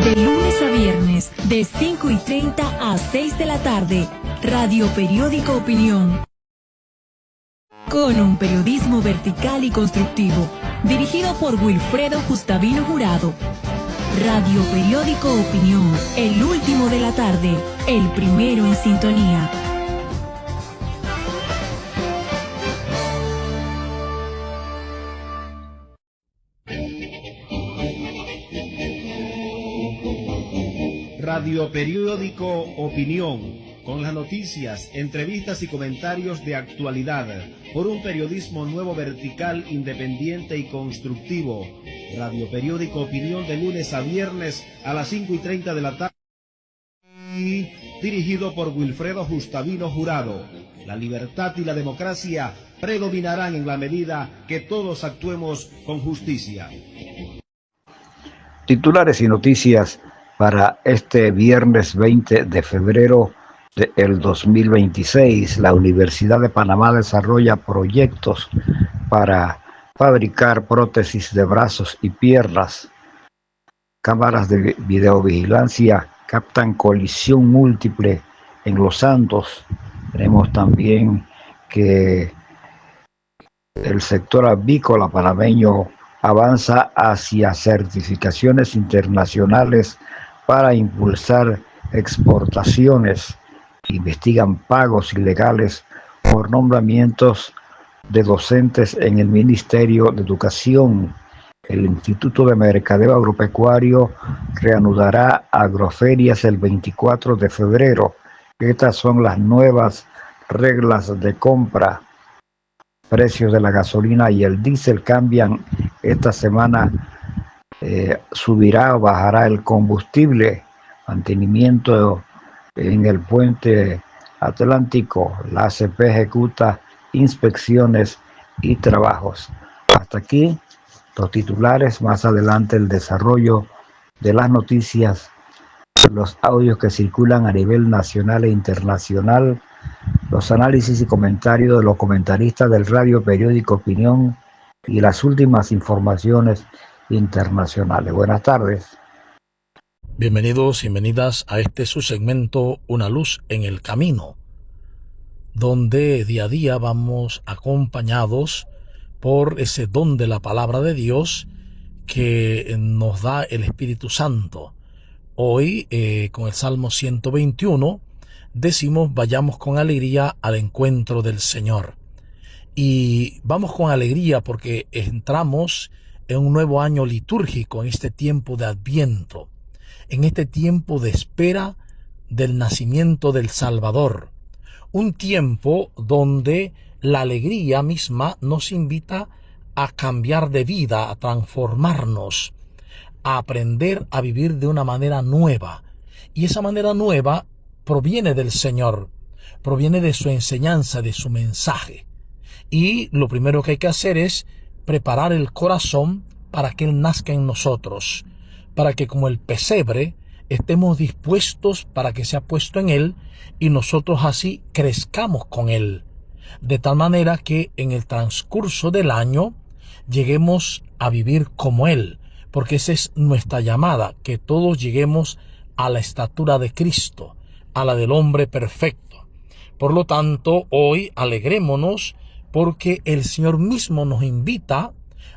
De lunes a viernes, de 5:30 a 6 de la tarde, Radio Periódico Opinión. Con un periodismo vertical y constructivo, dirigido por Wilfredo Gustavino Jurado. Radio Periódico Opinión, el último de la tarde, el primero en sintonía. Radio Periódico Opinión, con las noticias, entrevistas y comentarios de actualidad, por un periodismo nuevo, vertical, independiente y constructivo. Radio Periódico Opinión, de lunes a viernes a las 5:30 de la tarde, dirigido por Wilfredo Gustavino Jurado. La libertad y la democracia predominarán en la medida que todos actuemos con justicia. Titulares y noticias para este viernes 20 de febrero del 2026. La Universidad de Panamá desarrolla proyectos para fabricar prótesis de brazos y piernas. Cámaras de videovigilancia captan colisión múltiple en Los Santos. Tenemos también que el sector avícola panameño avanza hacia certificaciones internacionales para impulsar exportaciones. Investigan pagos ilegales por nombramientos de docentes en el Ministerio de Educación. El Instituto de Mercadeo Agropecuario reanudará agroferias el 24 de febrero. Estas son las nuevas reglas de compra. Precios de la gasolina y el diésel cambian esta semana. Subirá o bajará el combustible. Mantenimiento en el puente atlántico. La ACP ejecuta inspecciones y trabajos. Hasta aquí los titulares. Más adelante el desarrollo de las noticias, los audios que circulan a nivel nacional e internacional, los análisis y comentarios de los comentaristas del Radio Periódico Opinión y las últimas informaciones internacionales. Buenas tardes. Bienvenidos y bienvenidas a este su segmento Una luz en el camino, donde día a día vamos acompañados por ese don de la palabra de Dios que nos da el Espíritu Santo. Hoy, con el Salmo 121, decimos: vayamos con alegría al encuentro del Señor. Y vamos con alegría porque entramos en un nuevo año litúrgico, en este tiempo de Adviento, en este tiempo de espera del nacimiento del Salvador. Un tiempo donde la alegría misma nos invita a cambiar de vida, a transformarnos, a aprender a vivir de una manera nueva. Y esa manera nueva proviene del Señor, proviene de su enseñanza, de su mensaje. Y lo primero que hay que hacer es preparar el corazón para que Él nazca en nosotros, para que como el pesebre estemos dispuestos para que sea puesto en Él y nosotros así crezcamos con Él, de tal manera que en el transcurso del año lleguemos a vivir como Él, porque esa es nuestra llamada, que todos lleguemos a la estatura de Cristo, a la del hombre perfecto. Por lo tanto, hoy alegrémonos porque el Señor mismo nos invita,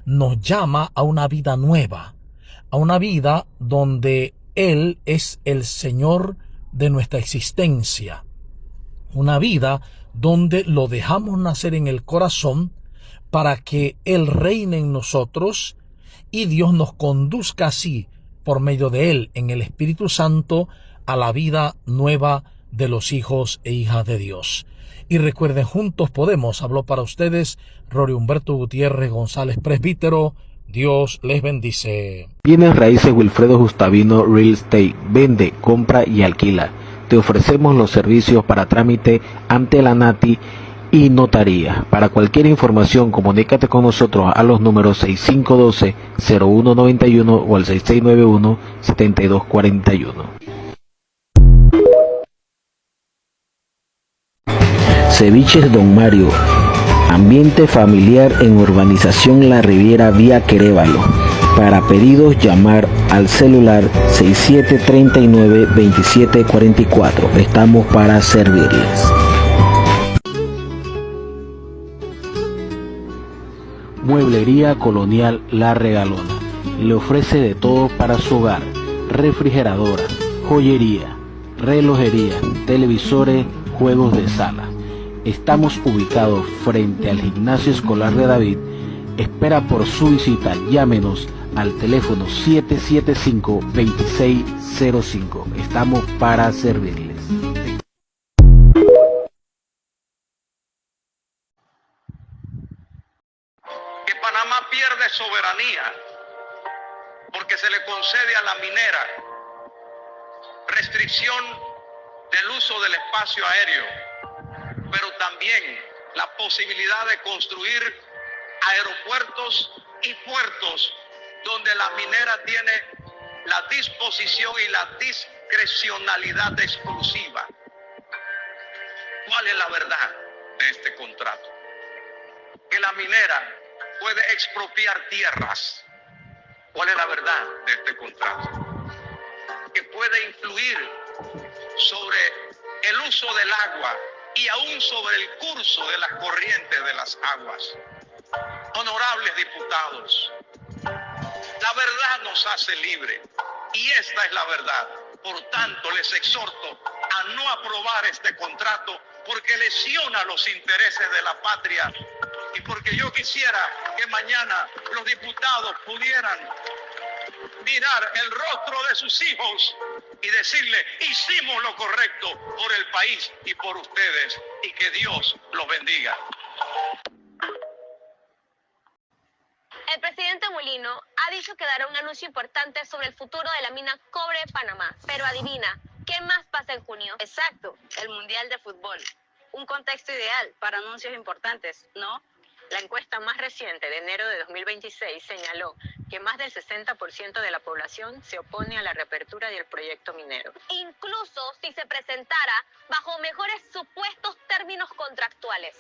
nos llama a una vida nueva, a una vida donde Él es el Señor de nuestra existencia, una vida donde lo dejamos nacer en el corazón para que Él reine en nosotros y Dios nos conduzca así, por medio de Él, en el Espíritu Santo, a la vida nueva de los hijos e hijas de Dios. Y recuerden, juntos podemos. Habló para ustedes Rory Humberto Gutiérrez González, presbítero. Dios les bendice. Bienes raíces Wilfredo Gustavino Real Estate. Vende, compra y alquila. Te ofrecemos los servicios para trámite ante la NATI y notaría. Para cualquier información, comunícate con nosotros a los números 6512-0191 o al 6691-7241. Ceviches Don Mario. Ambiente familiar en Urbanización La Riviera, vía Querévalo. Para pedidos, llamar al celular 6739-2744. Estamos para servirles. Mueblería Colonial La Regalona. Le ofrece de todo para su hogar: refrigeradora, joyería, relojería, televisores, juegos de sala. Estamos ubicados frente al Gimnasio Escolar de David. Espera por su visita. Llámenos al teléfono 775-2605. Estamos para servirles. Que Panamá pierde soberanía porque se le concede a la minera restricción del uso del espacio aéreo, pero también la posibilidad de construir aeropuertos y puertos donde la minera tiene la disposición y la discrecionalidad exclusiva. ¿Cuál es la verdad de este contrato? Que la minera puede expropiar tierras. ¿Cuál es la verdad de este contrato? Que puede influir sobre el uso del agua y aún sobre el curso de las corrientes de las aguas. Honorables diputados, la verdad nos hace libre y esta es la verdad. Por tanto, les exhorto a no aprobar este contrato porque lesiona los intereses de la patria y porque yo quisiera que mañana los diputados pudieran mirar el rostro de sus hijos y decirle: hicimos lo correcto por el país y por ustedes, y que Dios los bendiga. El presidente Mulino ha dicho que dará un anuncio importante sobre el futuro de la mina Cobre de Panamá. Pero adivina, ¿qué más pasa en junio? Exacto, el Mundial de Fútbol. Un contexto ideal para anuncios importantes, ¿no? La encuesta más reciente de enero de 2026 señaló que más del 60% de la población se opone a la reapertura del proyecto minero. Incluso si se presentara bajo mejores supuestos términos contractuales.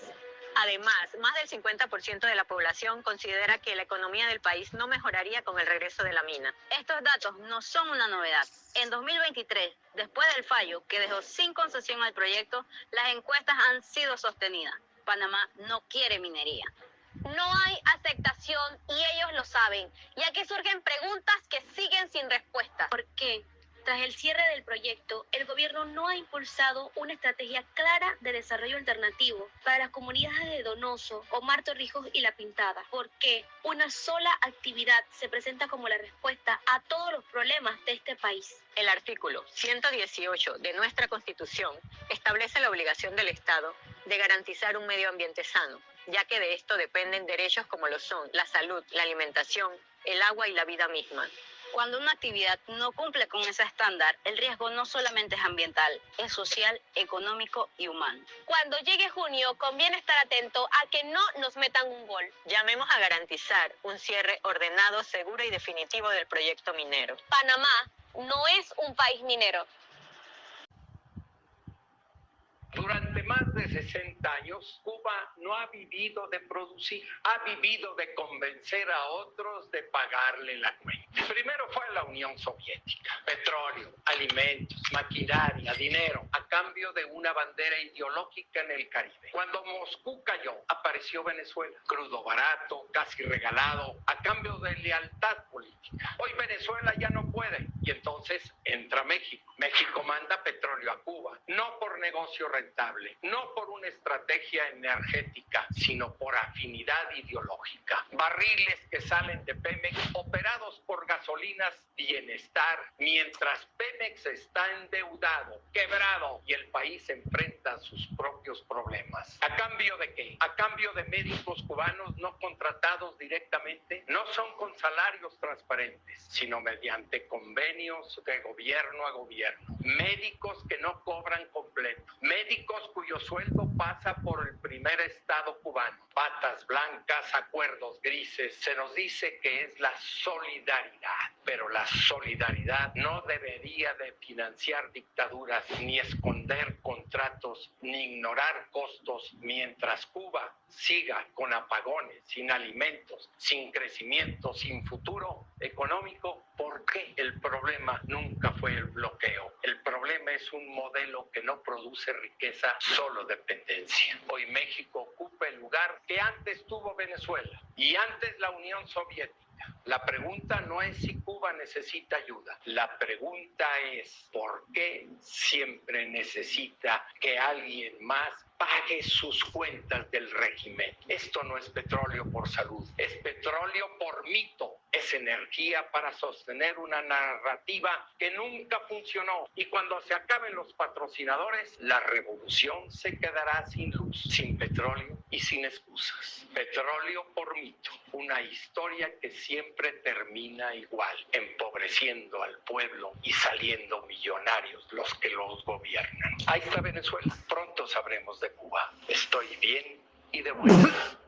Además, más del 50% de la población considera que la economía del país no mejoraría con el regreso de la mina. Estos datos no son una novedad. En 2023, después del fallo que dejó sin concesión al proyecto, las encuestas han sido sostenidas. Panamá no quiere minería. No hay aceptación y ellos lo saben. Y aquí surgen preguntas que siguen sin respuesta. ¿Por qué? Tras el cierre del proyecto, el gobierno no ha impulsado una estrategia clara de desarrollo alternativo para las comunidades de Donoso, Omar Torrijos y La Pintada. ¿Por qué una sola actividad se presenta como la respuesta a todos los problemas de este país? El artículo 118 de nuestra Constitución establece la obligación del Estado de garantizar un medio ambiente sano, ya que de esto dependen derechos como lo son la salud, la alimentación, el agua y la vida misma. Cuando una actividad no cumple con ese estándar, el riesgo no solamente es ambiental, es social, económico y humano. Cuando llegue junio, conviene estar atento a que no nos metan un gol. Llamemos a garantizar un cierre ordenado, seguro y definitivo del proyecto minero. Panamá no es un país minero. Durante más de 60 años, Cuba no ha vivido de producir, ha vivido de convencer a otros de pagarle la cuenta. Primero fue la Unión Soviética: petróleo, alimentos, maquinaria, dinero, a cambio de una bandera ideológica en el Caribe. Cuando Moscú cayó, apareció Venezuela, crudo barato, casi regalado, a cambio de lealtad política. Hoy Venezuela ya no puede, y entonces entra México. México manda petróleo a Cuba, no por negocio rentable, no por una estrategia energética, sino por afinidad ideológica. Barriles que salen de Pemex operados por Gasolinas Bienestar, mientras Pemex está endeudado, quebrado, y el país enfrenta sus propios problemas. ¿A cambio de qué? A cambio de médicos cubanos no contratados directamente, no son con salarios transparentes, sino mediante convenios de gobierno a gobierno. médicos que no cobran completo, médicos cuyo sueldo pasa por el primer estado cubano, batas blancas, acuerdos grises. Se nos dice que es la solidaridad, pero la solidaridad no debería de financiar dictaduras, ni esconder contratos, ni ignorar costos, mientras Cuba siga con apagones, sin alimentos, sin crecimiento, sin futuro económico. ¿Por qué? El problema nunca fue el bloqueo. El problema es un modelo que no produce riqueza, solo dependencia. Hoy México ocupa el lugar que antes tuvo Venezuela y antes la Unión Soviética. La pregunta no es si Cuba necesita ayuda. La pregunta es ¿por qué siempre necesita que alguien más pague sus cuentas del régimen? Esto no es petróleo por salud, es petróleo por mito. Es energía para sostener una narrativa que nunca funcionó. Y cuando se acaben los patrocinadores, la revolución se quedará sin luz, sin petróleo y sin excusas. Petróleo por mito, una historia que siempre termina igual, empobreciendo al pueblo y saliendo millonarios los que los gobiernan. Ahí está Venezuela, pronto sabremos de Cuba. Estoy bien y de buenas.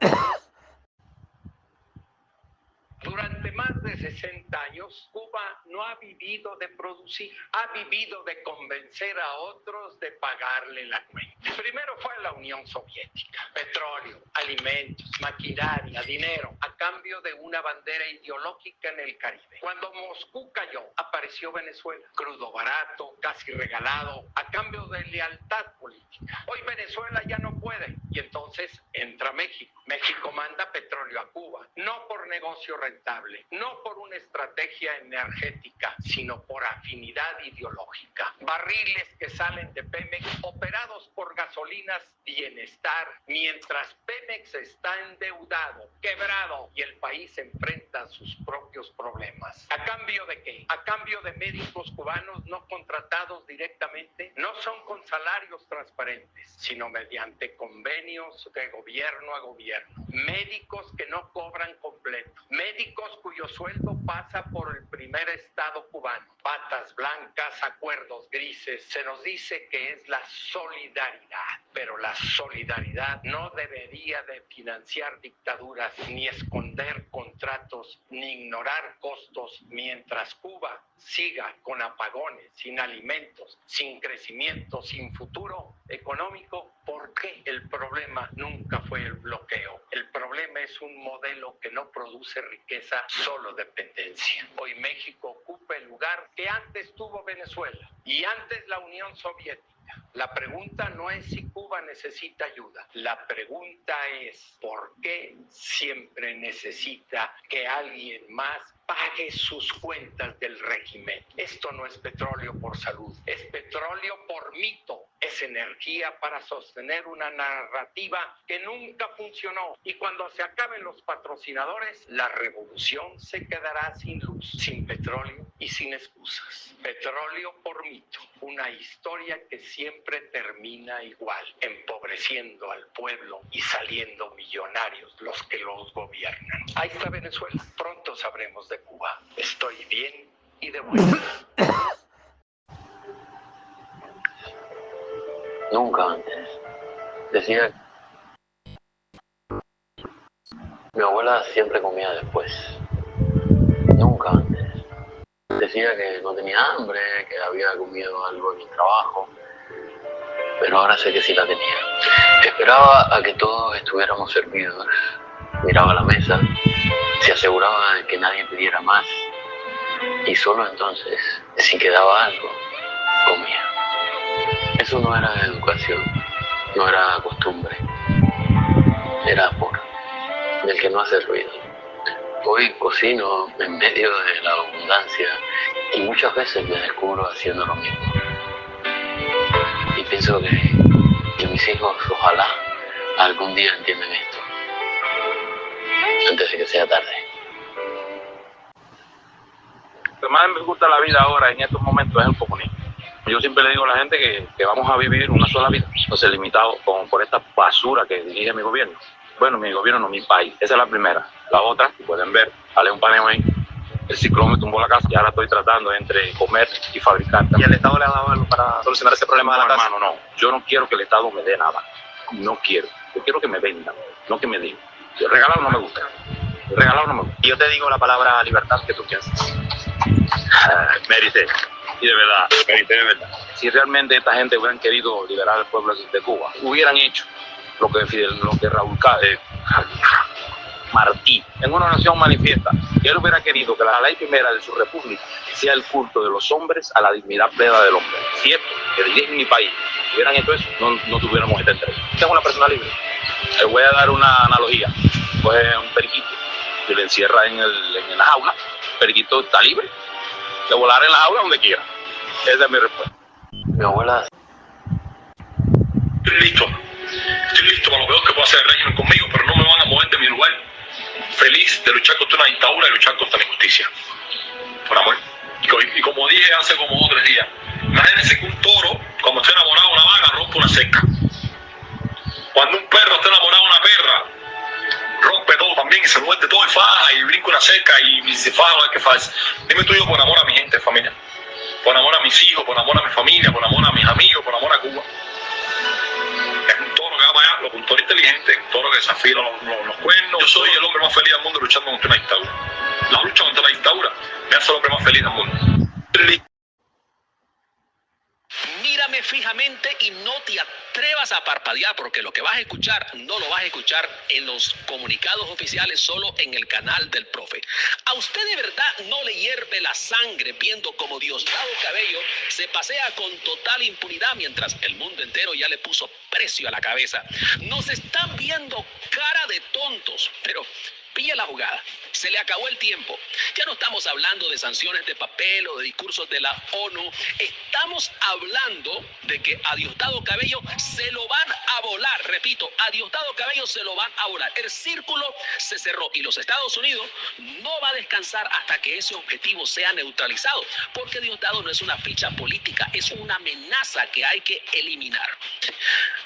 Durante más de 60 años, Cuba no ha vivido de producir, ha vivido de convencer a otros de pagarle la cuenta. Primero fue la Unión Soviética, petróleo, alimentos, maquinaria, dinero, a cambio de una bandera ideológica en el Caribe. Cuando Moscú cayó, apareció Venezuela, crudo barato, casi regalado, a cambio de lealtad política. Hoy Venezuela ya no puede, y entonces entra México. México manda petróleo a Cuba, no por negocio rentable, no por una estrategia energética, sino por afinidad ideológica. Barriles que salen de Pemex operados por gasolinas Bienestar, mientras Pemex está endeudado, quebrado y el país enfrenta sus propios problemas. ¿A cambio de qué? A cambio de médicos cubanos no contratados directamente, no son con salarios transparentes, sino mediante convenios de gobierno a gobierno. Médicos que no cobran completo, médicos cuyo sueldo pasa por el primer estado cubano, batas blancas, acuerdos grises. Se nos dice que es la solidaridad, pero la solidaridad no debería de financiar dictaduras, ni esconder contratos, ni ignorar costos, mientras Cuba siga con apagones, sin alimentos, sin crecimiento, sin futuro económico. ¿Por qué? El problema nunca fue el bloqueo. El problema es un modelo que no produce riqueza, solo dependencia. Hoy México ocupa el lugar que antes tuvo Venezuela y antes la Unión Soviética. La pregunta no es si Cuba necesita ayuda. La pregunta es ¿por qué siempre necesita que alguien más pague sus cuentas del régimen? Esto no es petróleo por salud, es petróleo por mito. Es energía para sostener una narrativa que nunca funcionó. Y cuando se acaben los patrocinadores, la revolución se quedará sin luz, sin petróleo y sin excusas. Petróleo por mito, una historia que siempre termina igual, empobreciendo al pueblo y saliendo millonarios los que los gobiernan. Ahí está Venezuela, pronto sabremos de Cuba. Estoy bien y de buenas. Nunca antes. Decía, mi abuela siempre comía después. Nunca antes. Decía que no tenía hambre, que había comido algo en el trabajo, pero ahora sé que sí la tenía. Esperaba a que todos estuviéramos servidos. Miraba la mesa, se aseguraba de que nadie pidiera más y solo entonces, si quedaba algo, comía. Eso no era educación, no era costumbre, era amor, del que no hace ruido. Hoy cocino en medio de la abundancia y muchas veces me descubro haciendo lo mismo. Y pienso que mis hijos ojalá algún día entiendan esto, antes de que sea tarde. Lo que más me gusta la vida ahora, en estos momentos, es el comunismo. Yo siempre le digo a la gente que vamos a vivir una sola vida, no ser limitados por esta basura que dirige mi gobierno. Bueno, mi gobierno no, mi país. Esa es la primera. La otra, que pueden ver, sale un paneo ahí, El ciclón me tumbó la casa y ahora estoy tratando entre comer y fabricar. ¿Y el Estado le ha dado algo para solucionar ese problema de la casa? Hermano, no. Yo no quiero que el Estado me dé nada. No quiero. Yo quiero que me vendan, no que me den. El regalado no me gusta. El regalado no me gusta. Y yo te digo la palabra libertad, ¿qué tú piensas? Mérite. Y de verdad, mérite de verdad. Si realmente esta gente hubieran querido liberar al pueblo de Cuba, hubieran hecho lo que Raúl Martí en una nación manifiesta, que él hubiera querido que la ley primera de su república sea el culto de los hombres a la dignidad plena del hombre. Cierto, que dirigen mi país, si hubieran hecho eso, no tuviéramos esta entrega. Usted es una persona libre. Les voy a dar una analogía. Coge un periquito y lo encierra en la jaula. El periquito está libre de volar en la jaula donde quiera. Esa es mi respuesta. Mi abuela... Estoy listo para lo peor que pueda hacer el régimen conmigo, pero no me van a mover de mi lugar. Feliz de luchar contra una dictadura y luchar contra la injusticia. Por amor. Y como dije hace como 2 o 3 días, imagínense que un toro, cuando esté enamorado de una vaca, rompe una cerca. Cuando un perro está enamorado de una perra, rompe todo también y se muerde todo y faja y brinca una cerca y se faja a ver qué hace. Dime tú, yo por amor a mi gente, familia. Por amor a mis hijos, por amor a mi familia, por amor a mis amigos, por amor a Cuba. Es un toro que va para allá, un toro inteligente, un toro que desafía los cuernos. Yo soy el hombre más feliz del mundo luchando contra una dictadura. La lucha contra la dictadura me hace el hombre más feliz del mundo. Mírame fijamente y no te atrevas a parpadear, porque lo que vas a escuchar no lo vas a escuchar en los comunicados oficiales, solo en el canal del profe. ¿A usted de verdad no le hierve la sangre viendo como Diosdado Cabello se pasea con total impunidad mientras el mundo entero ya le puso precio a la cabeza? Nos están viendo cara de tontos, pero pilla la jugada. Se le acabó el tiempo. Ya no estamos hablando de sanciones de papel o de discursos de la ONU. Estamos hablando de que a Diosdado Cabello se lo van a volar. Repito, a Diosdado Cabello se lo van a volar. El círculo se cerró y los Estados Unidos no va a descansar hasta que ese objetivo sea neutralizado, porque Diosdado no es una ficha política, es una amenaza que hay que eliminar.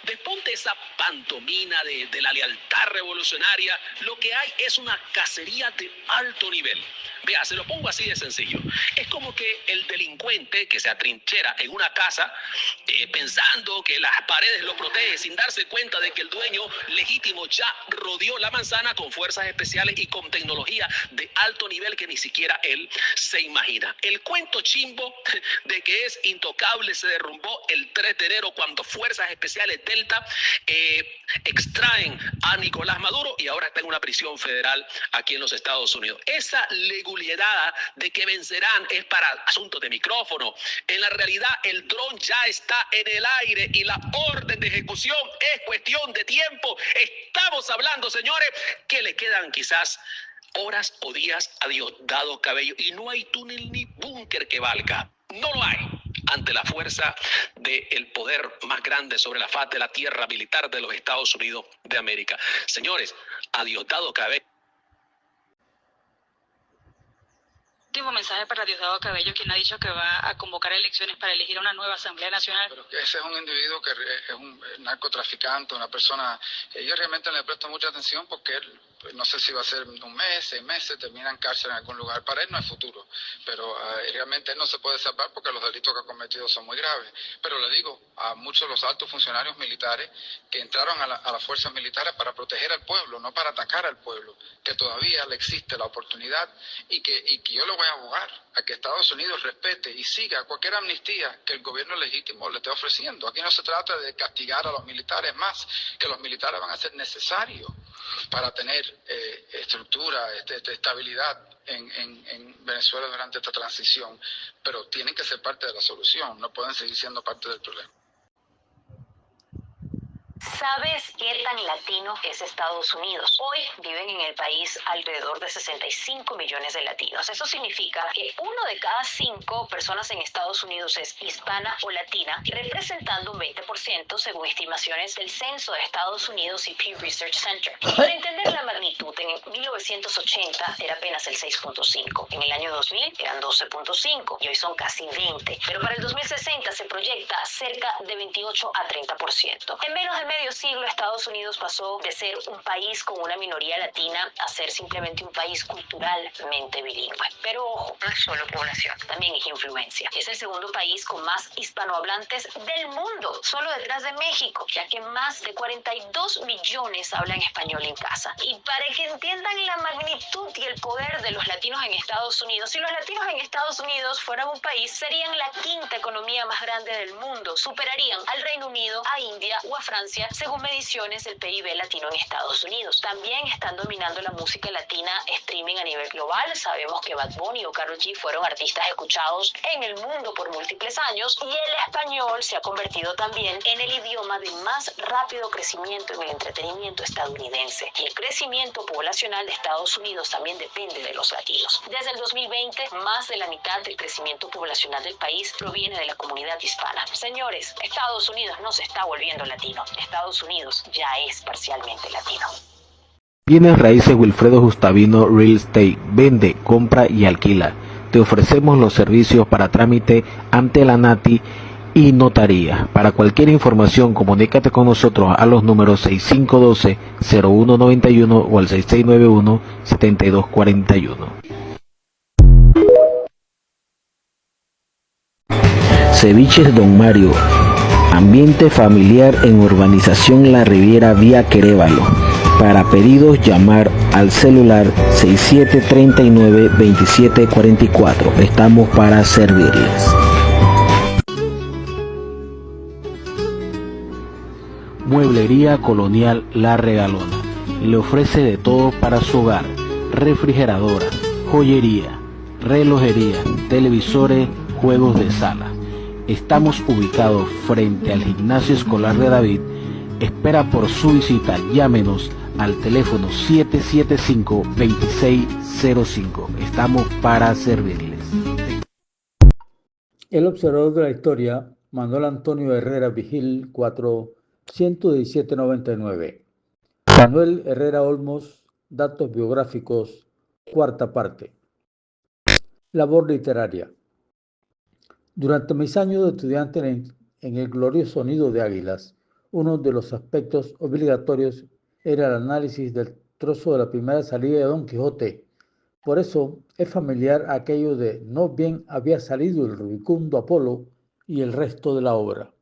Desponte esa pantomima de la lealtad revolucionaria. Lo que hay es una cacería de alto nivel. Vea, se lo pongo así de sencillo. Es como que el delincuente que se atrinchera en una casa pensando que las paredes lo protegen, sin darse cuenta de que el dueño legítimo ya rodeó la manzana con fuerzas especiales y con tecnología de alto nivel que ni siquiera él se imagina. El cuento chimbo de que es intocable se derrumbó el 3 de enero cuando fuerzas especiales Delta extraen a Nicolás Maduro y ahora está en una prisión federal aquí en los Estados Unidos. Esa leguleridad de que vencerán es para asuntos de micrófono. En la realidad el dron ya está en el aire y la orden de ejecución es cuestión de tiempo. Estamos hablando, señores, que le quedan quizás horas o días a Diosdado Cabello y no hay túnel ni búnker que valga. No lo hay ante la fuerza del poder más grande sobre la faz de la tierra militar de los Estados Unidos de América. Señores, a Diosdado Cabello. Último mensaje para Diosdado Cabello, quien ha dicho que va a convocar elecciones para elegir una nueva Asamblea Nacional. Pero que ese es un individuo que es un narcotraficante, una persona que yo realmente no le presto mucha atención porque él, no sé si va a ser 1 mes, 6 meses, termina en cárcel en algún lugar. Para él no hay futuro, pero realmente él no se puede salvar porque los delitos que ha cometido son muy graves. Pero le digo a muchos de los altos funcionarios militares que entraron a las fuerzas militares para proteger al pueblo, no para atacar al pueblo, que todavía le existe la oportunidad y que yo le voy a abogar a que Estados Unidos respete y siga cualquier amnistía que el gobierno legítimo le esté ofreciendo. Aquí no se trata de castigar a los militares más, que los militares van a ser necesarios para tener estructura, estabilidad en Venezuela durante esta transición, pero tienen que ser parte de la solución, no pueden seguir siendo parte del problema. ¿Sabes qué tan latino es Estados Unidos? Hoy viven en el país alrededor de 65 millones de latinos. Eso significa que 1 de cada 5 personas en Estados Unidos es hispana o latina, representando un 20% según estimaciones del Censo de Estados Unidos y Pew Research Center. Para entender la magnitud, en 1980 era apenas el 6.5, en el año 2000 eran 12.5 y hoy son casi 20. Pero para el 2060 se proyecta cerca de 28 a 30%. En menos de medio medio siglo Estados Unidos pasó de ser un país con una minoría latina a ser simplemente un país culturalmente bilingüe. Pero ojo, no es solo población, también es influencia. Es el segundo país con más hispanohablantes del mundo, solo detrás de México, ya que más de 42 millones hablan español en casa. Y para que entiendan la magnitud y el poder de los latinos en Estados Unidos, si los latinos en Estados Unidos fueran un país, serían la quinta economía más grande del mundo. Superarían al Reino Unido, a India o a Francia, según mediciones del PIB latino en Estados Unidos. También están dominando la música latina streaming a nivel global. Sabemos que Bad Bunny o Karol G fueron artistas escuchados en el mundo por múltiples años, y el español se ha convertido también en el idioma de más rápido crecimiento en el entretenimiento estadounidense. Y el crecimiento poblacional de Estados Unidos también depende de los latinos. Desde el 2020, más de la mitad del crecimiento poblacional del país proviene de la comunidad hispana. Señores, Estados Unidos no se está volviendo latino. Estados Unidos ya es parcialmente latino. Bienes raíces Wilfredo Gustavino Real Estate. Vende, compra y alquila. Te ofrecemos los servicios para trámite ante la NATI y notaría. Para cualquier información, comunícate con nosotros a los números 6512-0191 o al 6691-7241. Ceviches Don Mario. Ambiente familiar en Urbanización La Riviera, vía Querévalo. Para pedidos, llamar al celular 6739-2744. Estamos para servirles. Mueblería Colonial La Regalona. Le ofrece de todo para su hogar: refrigeradora, joyería, relojería, televisores, juegos de sala. Estamos ubicados frente al Gimnasio Escolar de David. Espera por su visita. Llámenos al teléfono 775-2605. Estamos para servirles. El observador de la historia, Manuel Antonio Herrera Vigil, 41799. Manuel Herrera Olmos, datos biográficos, cuarta parte. Labor literaria. Durante mis años de estudiante en el glorioso Nido de Águilas, uno de los aspectos obligatorios era el análisis del trozo de la primera salida de Don Quijote. Por eso es familiar aquello de no bien había salido el rubicundo Apolo y el resto de la obra.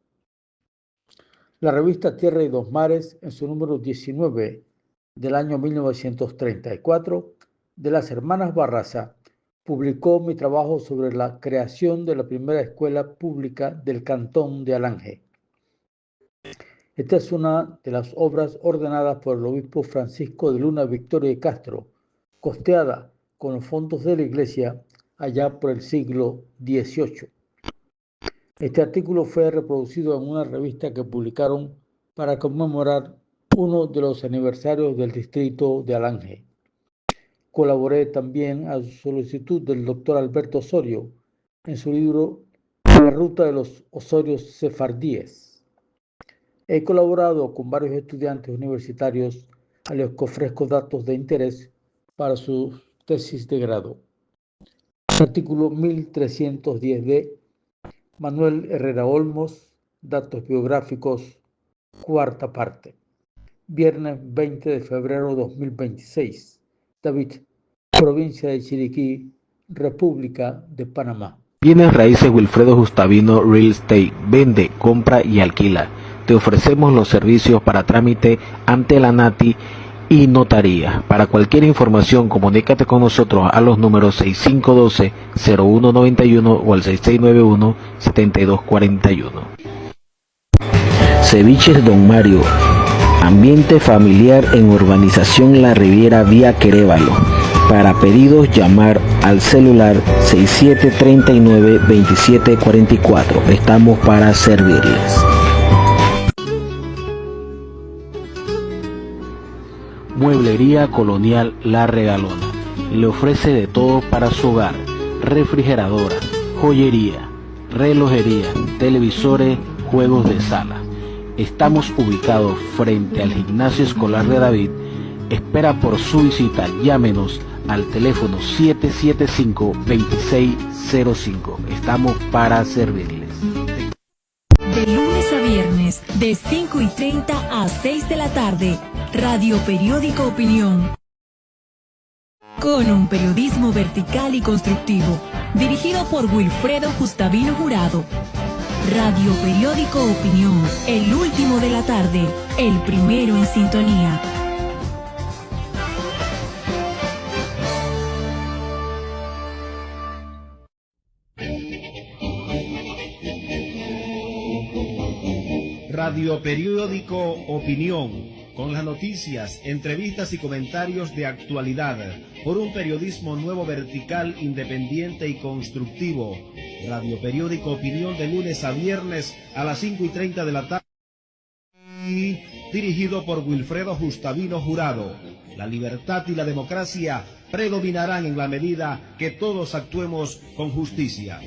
La revista Tierra y dos Mares, en su número 19 del año 1934, de las hermanas Barraza, publicó mi trabajo sobre la creación de la primera escuela pública del cantón de Alange. Esta es una de las obras ordenadas por el obispo Francisco de Luna Victoria y Castro, costeada con los fondos de la iglesia allá por el siglo XVIII. Este artículo fue reproducido en una revista que publicaron para conmemorar uno de los aniversarios del distrito de Alange. Colaboré también a solicitud del doctor Alberto Osorio en su libro La ruta de los Osorios sefardíes. He colaborado con varios estudiantes universitarios a los que ofrezco datos de interés para su tesis de grado. Artículo 1310D, Manuel Herrera Olmos, datos biográficos, cuarta parte. Viernes 20 de febrero 2026. David, provincia de Chiriquí, República de Panamá. Bienes raíces Wilfredo Gustavino Real Estate. Vende, compra y alquila. Te ofrecemos los servicios para trámite ante la NATI y notaría. Para cualquier información, comunícate con nosotros a los números 6512-0191 o al 6691-7241. Ceviches Don Mario. Ambiente familiar en Urbanización La Riviera, vía Querévalo. Para pedidos, llamar al celular 6739-2744. Estamos para servirles. Mueblería Colonial La Regalona. Le ofrece de todo para su hogar: refrigeradora, joyería, relojería, televisores, juegos de sala. Estamos ubicados frente al Gimnasio Escolar de David. Espera por su visita. Llámenos al teléfono 775-2605. Estamos para servirles. De lunes a viernes, de 5:30 a 6 de la tarde. Radio Periódico Opinión. Con un periodismo vertical y constructivo, dirigido por Wilfredo Gustavino Jurado. Radio Periódico Opinión, el último de la tarde, el primero en sintonía. Radio Periódico Opinión, con las noticias, entrevistas y comentarios de actualidad, por un periodismo nuevo, vertical, independiente y constructivo. Radio Periódico Opinión, de lunes a viernes a las 5:30 de la tarde. Y dirigido por Wilfredo Gustavino Jurado. La libertad y la democracia predominarán en la medida que todos actuemos con justicia.